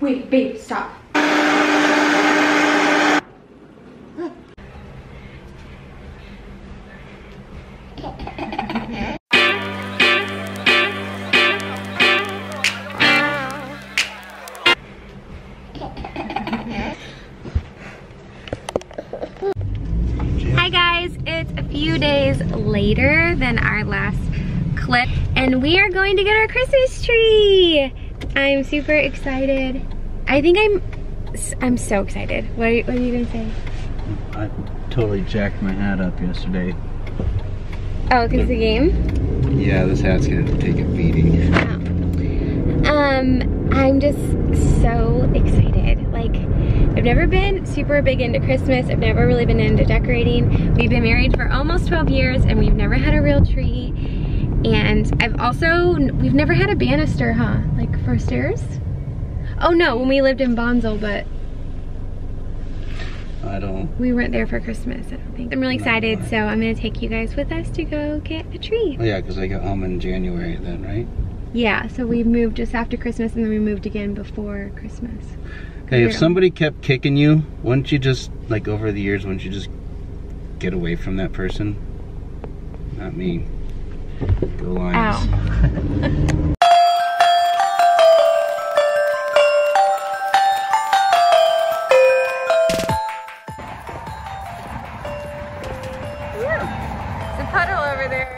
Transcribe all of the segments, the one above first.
Wait, babe, stop. Hi guys, it's a few days later than our last clip and we are going to get our Christmas tree. I'm super excited. I think I'm so excited. What are you gonna say? I totally jacked my hat up yesterday. Oh, because the game? Yeah, this hat's gonna take a beating. I'm just so excited. Like, I've never been super big into Christmas. I've never really been into decorating. We've been married for almost 12 years and we've never had a real tree. And we've never had a banister, huh? Like for stairs? Oh no, when we lived in Bonsall, but we weren't there for Christmas, I don't think. I'm really excited, so I'm gonna take you guys with us to go get a tree. Oh yeah, because I got home in January then, right? Yeah, so we moved just after Christmas and then we moved again before Christmas. Hey, if somebody kept kicking you, wouldn't you just, like over the years, wouldn't you just get away from that person? Not me. Go Lions. Ow. There's a puddle over there.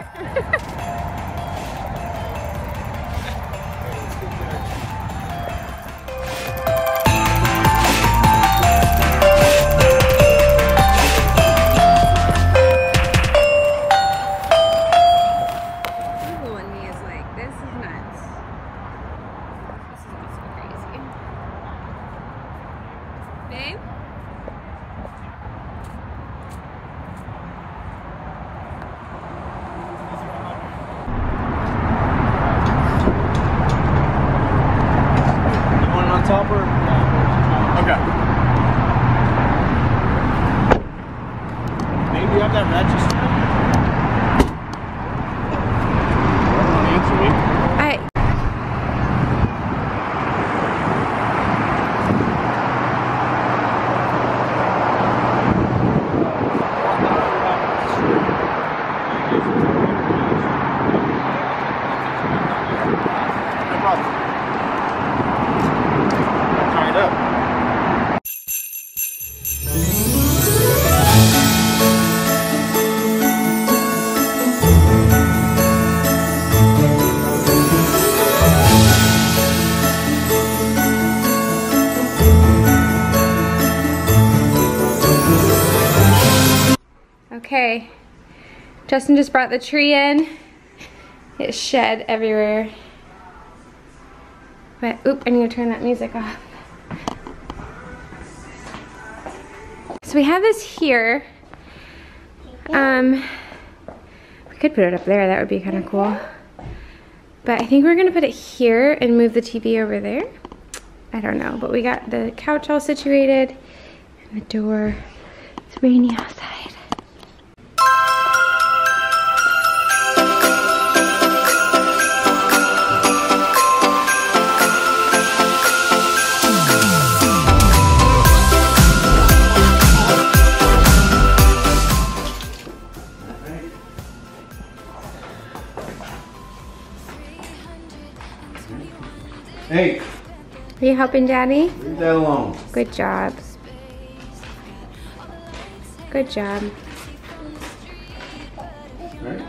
Okay, Justin just brought the tree in. It's shed everywhere. But, oop, I need to turn that music off. So we have this here. We could put it up there, that would be kind of cool. But I think we're gonna put it here and move the TV over there. I don't know, but we got the couch all situated and the door. It's rainy outside. Hey! Are you helping Daddy? Leave that alone. Good job. Good job. Right?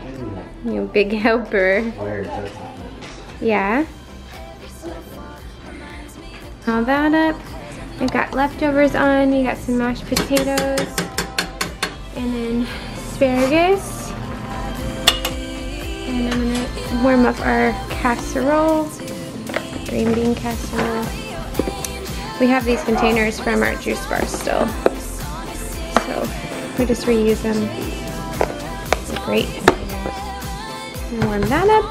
You big helper. Yeah. All that up. I've got leftovers on. You got some mashed potatoes. And then asparagus. And I'm gonna warm up our casserole. Green bean casserole. We have these containers from our juice bar still. So we just reuse them. They're great. And warm that up.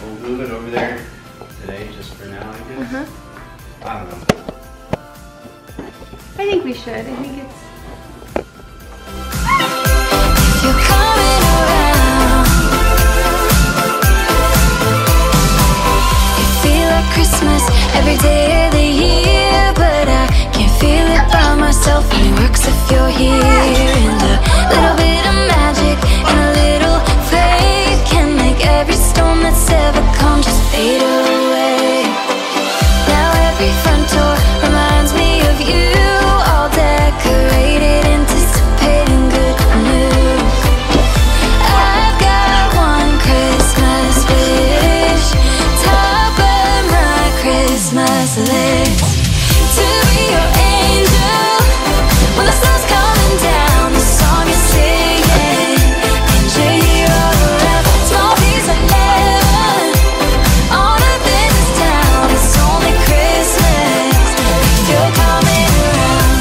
We'll move it over there today just for now, I guess. I don't know. I think we should. I think it's select to be your angel. When the sun's coming down, the song is singing, and you're here all around. Small piece of heaven on earth in this town. It's only Christmas if you're coming around.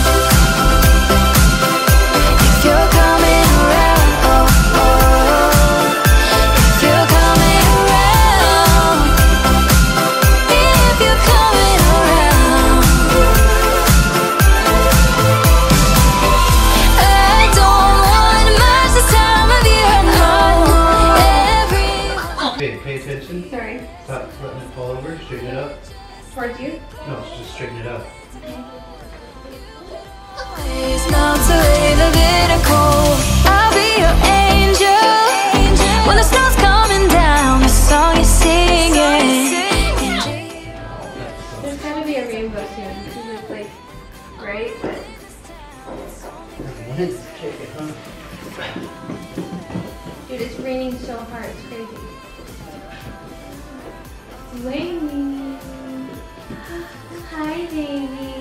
If you're coming around, oh, oh. If you're coming around. If you're coming around. I don't want much this time of year, no. Everyone. Okay, pay attention. Sorry. Stop letting it fall over. Straighten it up. Towards you? No, just straighten it up. Always melt away the bitter cold. I'll be your angel. When the snow's coming down, the song is singing. There's gonna be a rainbow soon. Because it's like bright, but dude, it's raining so hard. It's crazy. It's raining. Hi, baby.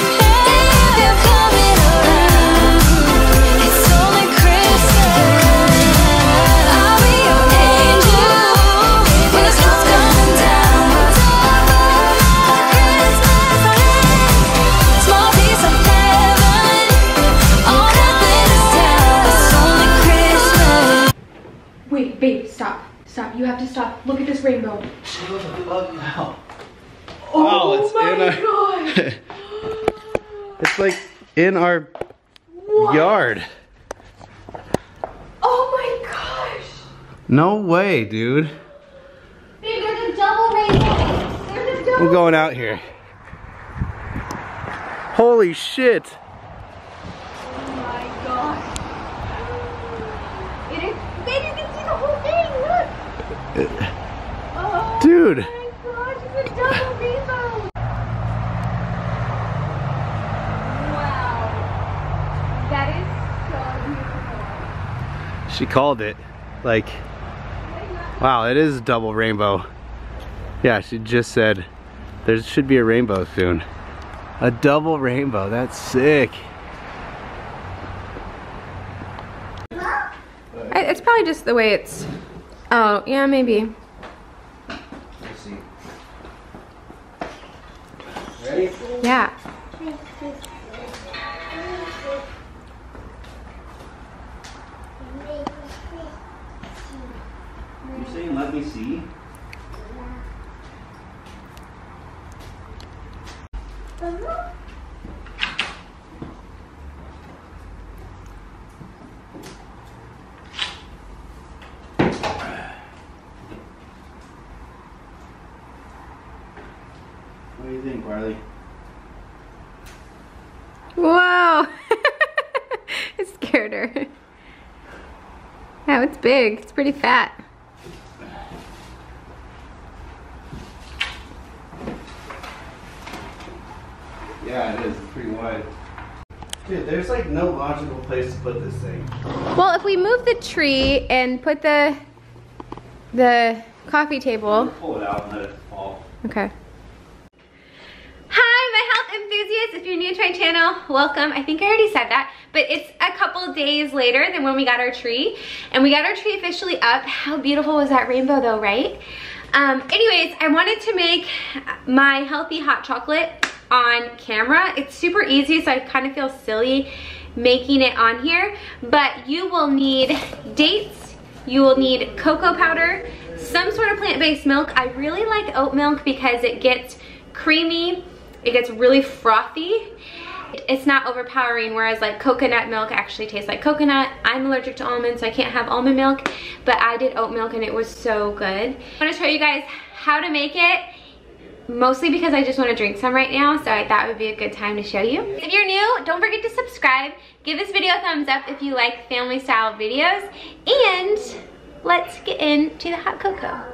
If you're coming around, it's only Christmas. I'll be your angel when the snow's coming down. Small piece of heaven on earth in this town. It's only Christmas. Wait, babe, stop. Stop. You have to stop. Look at this rainbow. What the fuck now? Oh, it's my in our... gosh. It's like in our yard. Oh my gosh. No way, dude. Babe, there's a double rainbow. There's a double. I'm going out here. Holy shit. Oh my gosh. It is. Babe, you can see the whole thing. Look. Oh Dude. my gosh, it's a double rainbow. Wow. That is so beautiful. She called it. Like, wow, it is a double rainbow. Yeah, she just said there should be a rainbow soon. A double rainbow, that's sick. It's probably just the way it's. Oh, yeah, maybe. Let's see. Ready? Yeah. You're saying let me see? What do you think, Barley? Whoa! It scared her. Wow, it's big. It's pretty fat. Yeah, it is. It's pretty wide. Dude, there's like no logical place to put this thing. Well, if we move the tree and put the coffee table. Pull it out and let it fall. Okay. Hi, my health enthusiasts. If you're new to my channel, welcome. I think I already said that, but it's a couple days later than when we got our tree. And we got our tree officially up. How beautiful was that rainbow though, right? Anyways, I wanted to make my healthy hot chocolate on camera. It's super easy, so I kind of feel silly making it on here, but you will need dates, you will need cocoa powder, some sort of plant-based milk. I really like oat milk because it gets creamy, it gets really frothy. It's not overpowering, whereas like coconut milk actually tastes like coconut. I'm allergic to almonds, so I can't have almond milk, but I did oat milk and it was so good. I want to show you guys how to make it, mostly because I just want to drink some right now, so I thought it would be a good time to show you. If you're new, don't forget to subscribe. Give this video a thumbs up if you like family style videos, and let's get into the hot cocoa.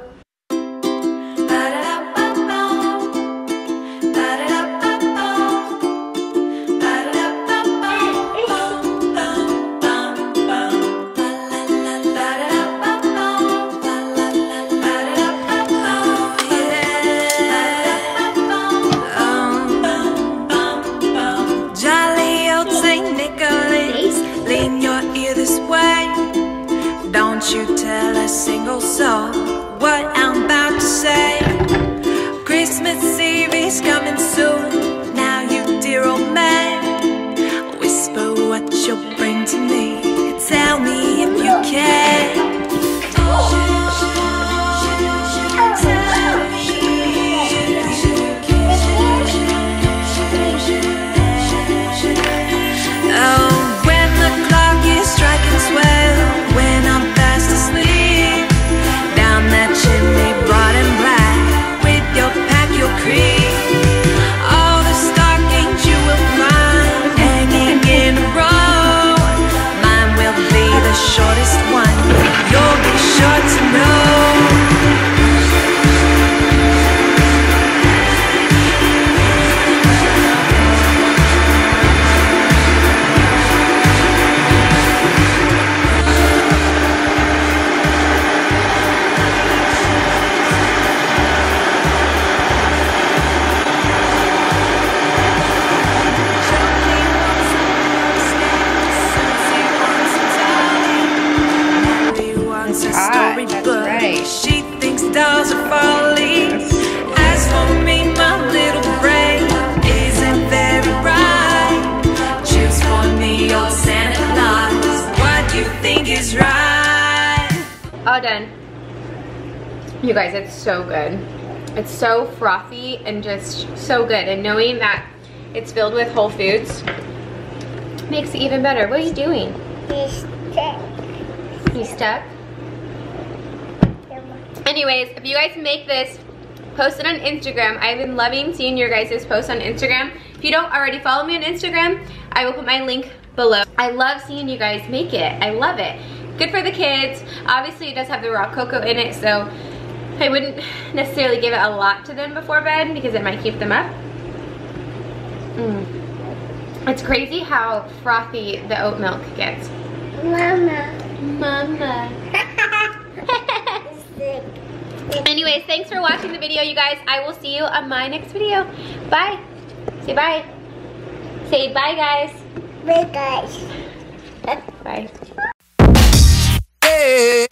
a single soul. What I'm about to say. Christmas Eve is coming soon. Now you dear old man, whisper what you'll bring to me. Tell me if you can. Oh, when the clock is striking 12, when I'm fast asleep, down that chimney broad and black, with your pack, your creep, all the stockings you will find hanging in a row. Mine will be the shortest one, you'll be sure to know. She thinks dolls are folly. As for me, my little brain isn't very bright. Choose for me, old Santa Claus, what you think is right. All done. You guys, it's so good. It's so frothy and just so good. And knowing that it's filled with whole foods makes it even better. What are you doing? He's stuck. You stuck? Anyways, if you guys make this, post it on Instagram. I've been loving seeing your guys' posts on Instagram. If you don't already follow me on Instagram, I will put my link below. I love seeing you guys make it. I love it. Good for the kids. Obviously, it does have the raw cocoa in it, so I wouldn't necessarily give it a lot to them before bed because it might keep them up. It's crazy how frothy the oat milk gets. Mama. Mama. Anyways, thanks for watching the video, you guys. I will see you on my next video. Bye. Say bye. Say bye, guys. Bye, guys. Bye. Hey.